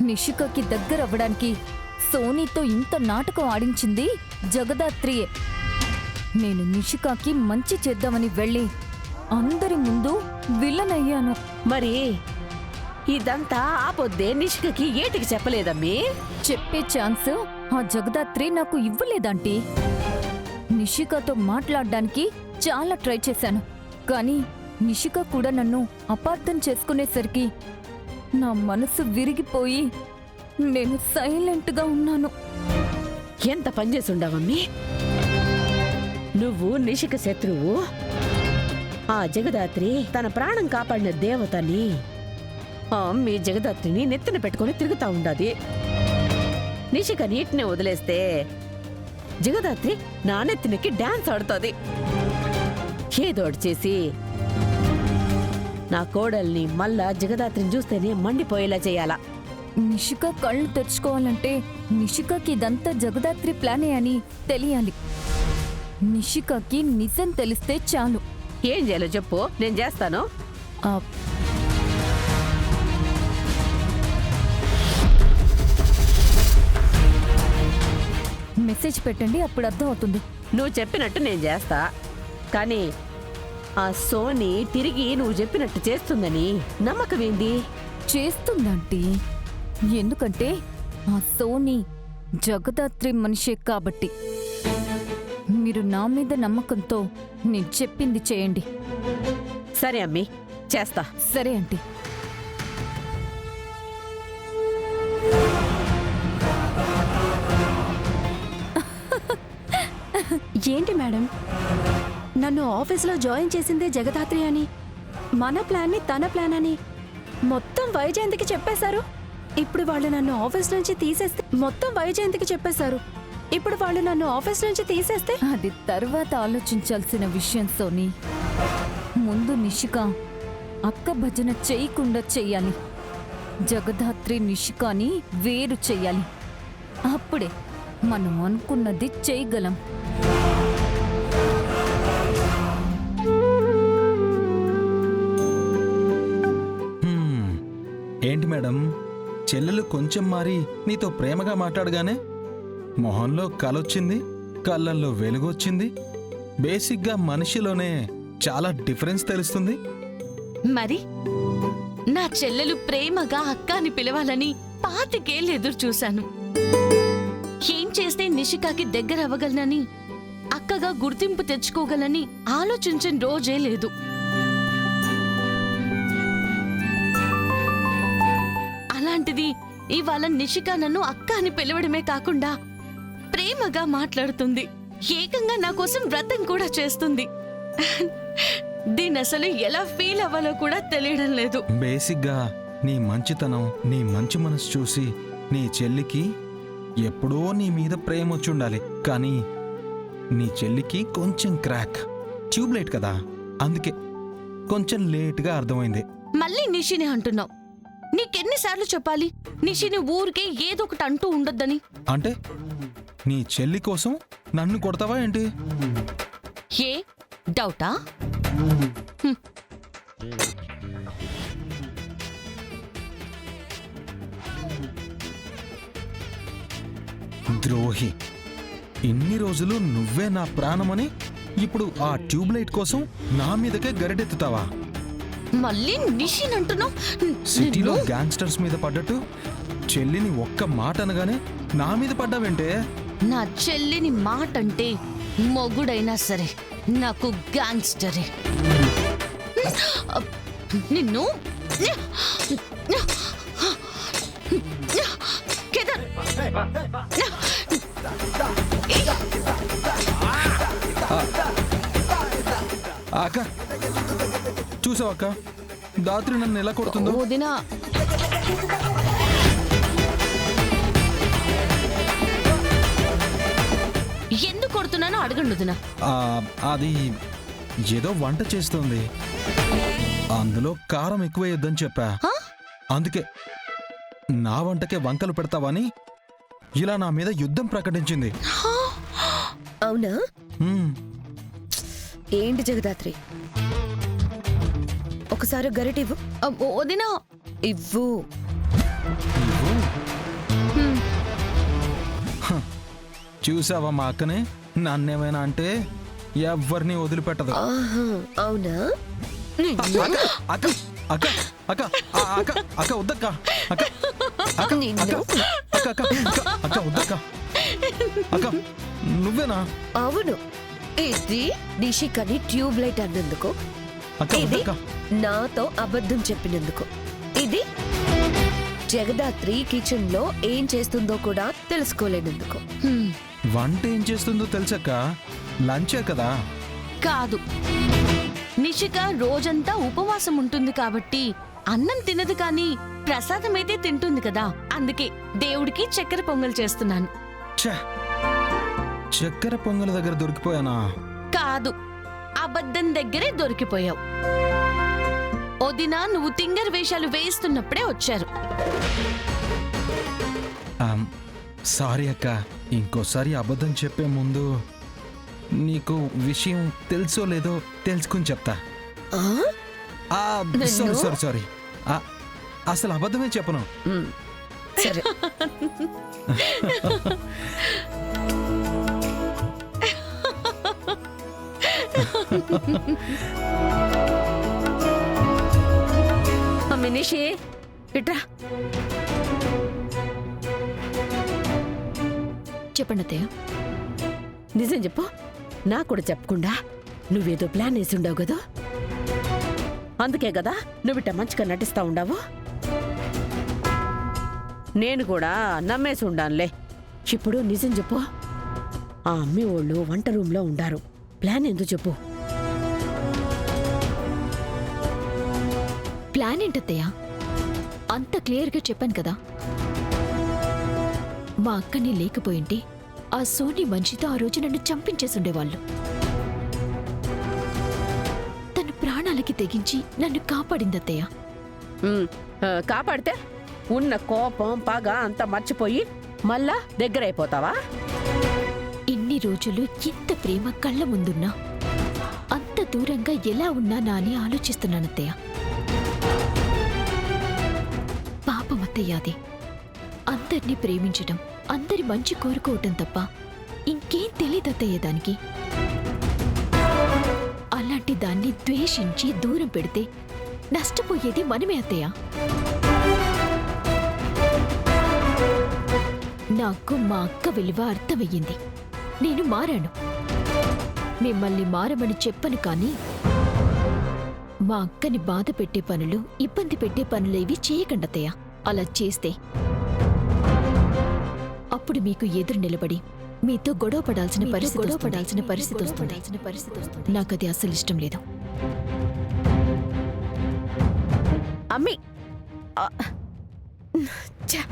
నిషికకి దగ్గరవ్వడానికి సోనీతో ఇంత నాటకం ఆడించింది జగదాత్రియే. నేను నిషికాకి మంచి చేద్దామని వెళ్ళి అందరి ముందు విలన్ అయ్యాను. మరి ఇదంతా ఆపొద్దే నిషికకి ఏటికి చెప్పలేదమ్మీ? చెప్పే ఛాన్స్ ఆ జగదాత్రి నాకు ఇవ్వలేదంటీ. నిషికతో మాట్లాడడానికి చాలా ట్రై చేశాను, కానీ నిషిక కూడా నన్ను అపార్థం చేసుకునేసరికి నా మనసు విరిగిపోయి నేను సైలెంట్గా ఉన్నాను. ఎంత పనిచేసుండవమ్మీ? నువ్వు నిషిక శత్రువు, ఆ జగదాత్రి తన ప్రాణం కాపాడిన దేవతని. మీ జగదాత్రిని నెత్తిన పెట్టుకుని తిరుగుతా ఉండాది. నిషిక నీటిని వదిలేస్తే జగదాత్రి నా నెత్తినకి డాన్స్ ఆడుతుంది. ఏదోటి చేసి నా కోడల్ని మళ్ళా జగదాత్రిని చూస్తేనే మండిపోయేలా చేయాలా. నిషిక కళ్ళు తెరుచుకోవాలంటే నిషికకి ఇదంతా జగదాత్రి ప్లానే అని తెలియాలి. నిషికకి నిజం తెలిస్తే చాలు. ఏం చేయాలో చెప్పు, నేను చేస్తాను. మెసేజ్ పెట్టండి, అప్పుడు అర్థం అవుతుంది. నువ్వు చెప్పినట్టు నేను చేస్తా, కానీ ఆ సోని తిరిగి నువ్వు చెప్పినట్టు చేస్తుందని నమ్మకం ఏంది? చేస్తుందంటీ. ఎందుకంటే ఆ సోని జగదాత్రి మనిషే కాబట్టి. మీరు నా మీద నమ్మకంతో నేను చెప్పింది చేయండి. సరే అమ్మీ, చేస్తా. సరే ఆంటీ. ఏంటి మేడం, నన్ను ఆఫీస్లో జాయిన్ చేసిందే జగదాత్రి అని, మన ప్లాన్ని తన ప్లాన్ అని మొత్తం వైజయంతికి చెప్పేశారు. ఇప్పుడు వాళ్ళు నన్ను ఆఫీస్ నుంచి తీసేస్తే మొత్తం వైజయంతికి చెప్పేశారు. ఇప్పుడు వాళ్ళు నన్ను ఆఫీస్ నుంచి తీసేస్తే అది తర్వాత ఆలోచించాల్సిన విషయం సోని. ముందు నిషిక అక్క భజన చేయకుండా చెయ్యాలి. జగదాత్రి నిషికాని వేరు చెయ్యాలి. అప్పుడే మనం అనుకున్నది చేయగలం. ఏంటి మేడం, చెల్లెలు కొంచెం మారి నీతో ప్రేమగా మాట్లాడగానే మొహంలో కలొచ్చింది, కళ్ళల్లో వెలుగొచ్చింది. బేసిక్గా మనిషిలోనే చాలా డిఫరెన్స్ తెలుస్తుంది. మరి నా చెల్లెలు ప్రేమగా అక్క అని పిలవాలని 25 ఏళ్ళు ఎదురు చూశాను. ఏం చేస్తే నిషికాకి దగ్గర అవ్వగలనని, అక్కగా గుర్తింపు తెచ్చుకోగలని ఆలోచించిన రోజే లేదు. అలాంటిది ఇవాళ నిషిక నన్ను అక్క అని పిలవడమే కాకుండా ప్రేమగా మాట్లాడుతుంది. ఏకంగా నా కోసం వ్రతం కూడా చేస్తుంది. దీని అసలు ఎలా ఫీల్ అవ్వాలో కూడా తెలియడం లేదు. బేసిక్గా నీ మంచితనం, నీ మంచి మనసు చూసి నీ చెల్లికి ఎప్పుడో నీ మీద ప్రేమ వచ్చుండాలి. కానీ నీ చెల్లికి కొంచెం క్రాక్, ట్యూబ్లైట్ కదా, అందుకే కొంచెం లేట్గా అర్థమైంది. మళ్ళీ నిషిని అంటున్నావు. నీకెన్నిసార్లు చెప్పాలి నిషిని ఊరికే ఏదో ఒకటి అంటూ ఉండొద్దని? అంటే నీ చెల్లి కోసం నన్ను కొడతావా ఏంటి? ఏ డౌటా? ద్రోహి, ఇన్ని రోజులు నువ్వే నా ప్రాణమని ఇప్పుడు ఆ ట్యూబ్లైట్ కోసం నా మీదకే గరిడెత్తుతావా? మళ్ళీ నిషిన్ అంటున్నావు. సిటీలో గ్యాంగ్స్టర్స్ మీద పడ్డట్టు చెల్లిని ఒక్క మాట అనగానే నా మీద పడ్డావేంటే? నా చెల్లిని మాట అంటే మొగుడైనా సరే నాకు గ్యాంగ్స్టరే. నిన్ను కేదార్, అక్క చూసావు అక్క, దాత్రి నన్ను ఎలా కొడుతుందో. వదినా, ఎందుకు కొడుతున్నానో అడగండి వదినా. అది ఏదో వంట చేస్తోంది, అందులో కారం ఎక్కువేయొద్దని చెప్పా. అందుకే నా వంటకే వంకలు పెడతావని ఇలా నా మీద యుద్ధం ప్రకటించింది. అవునా? ఏంటి జగదాత్రి, ఒకసారి గరిటివ్వు. వదినా, ఇవ్వు. ఇవ్వు. చూసావా మా అక్కని? నన్నేమైనా అంటే ఎవరిని వదిలిపెట్టదు. ఆహా, అవునా? అక్క అక్క అక్క అక్క అక్క అక్క వద్దక్క అక్క అక్క నిన్ను? అక్క అక్క అక్క అక్క వద్దక్క అక్క నువ్వేనా? అవును, ఇది నిషికని ట్యూబ్ లైట్ అన్నందుకు, అక్క ఇది వద్దక్క. నాతో అబద్ధం చెప్పినందుకు, ఇది జగదాత్రి కిచెన్ లో ఏం చేస్తుందో కూడా తెలుసుకోలేనందుకు. హ్మ్, వంట ఏం చేస్తుందో తెలుసక్క, లంచే కదా. కాదు, నిషిక రోజంతా ఉపవాసం ఉంటుంది కాబట్టి అన్నం తినదు కానీ ప్రసాదమైతే తింటుంది కదా, అందుకే దేవుడికి చక్కెర పొంగల్ చేస్తున్నాను. ఛే, చక్కెర పొంగల దగ్గర దొరికిపోయానా? కాదు, అబద్ధం దగ్గరే దొరికిపోయావు. వదినా నువ్వు తింగర్ వేషాలు వేస్తున్నప్పుడే వచ్చారు. సారీ అక్క, ఇంకోసారి అబద్ధం చెప్పే ముందు నీకు విషయం తెలుసో లేదో తెలుసుకుని చెప్తా. ఆ? సారీ సారీ సారీ, అసలు అబద్ధమే చెప్పను. మ్, సరే. అమ్మి నిషి, ఇట్రా. చెప్పండి అత్తయ్య. నిజం చెప్పు, నాకు కూడా చెప్పకుండా నువ్వేదో ప్లాన్ వేసి ఉండవు కదా, అందుకే కదా నువ్విట మంచిగా నటిస్తా ఉండవు. నేను కూడా నమ్మేసి ఉండానులే. ఇప్పుడు నిజం చెప్పు, ఆ అమ్మి వాళ్ళు వంట రూమ్లో ఉండారు. ప్లాన్ ఎందుకు చెప్పు. ప్లాన్ ఏంటత్తయ్య? అంత క్లియర్గా చెప్పాను కదా. మా అక్కని లేకపోయింటే ఆ సోని మనిషితో ఆ రోజు నన్ను చంపించేసుండేవాళ్ళు. తన ప్రాణాలకి తెగించి నన్ను కాపాడిందత్తయ్య. కాపాడితే ఉన్న కోపం పగ అంతా మర్చిపోయి మళ్ళా దగ్గరైపోతావా? ఇన్ని రోజులు ఇంత ప్రేమ కళ్ళ ముందున్నా అంత దూరంగా ఎలా ఉన్నానా అని ఆలోచిస్తున్నానత్తయ్య. పాపమత్తయ్య అది. అందర్నీ ప్రేమించడం, అందరి మంచి కోరుకోవటం తప్ప ఇంకేం తెలియదత్తయ్య దానికి. అలాంటి దాన్ని ద్వేషించి దూరం పెడితే నష్టపోయేది మనమే అత్తయ్య. నాకు మా అక్క విలువ అర్థమయ్యింది. నేను మారాను. మిమ్మల్ని మారమని చెప్పను కానీ మా అక్కని బాధ పెట్టే పనులు, ఇబ్బంది పెట్టే పనులేవి చేయకండి అత్తయ్య. అలా చేస్తే అప్పుడు మీకు ఎదురు నిలబడి మీతో గొడవ పడాల్సిన పరిస్థితి వస్తుంది. నాకది అస్సలు ఇష్టం లేదు. అమ్మి ఛ!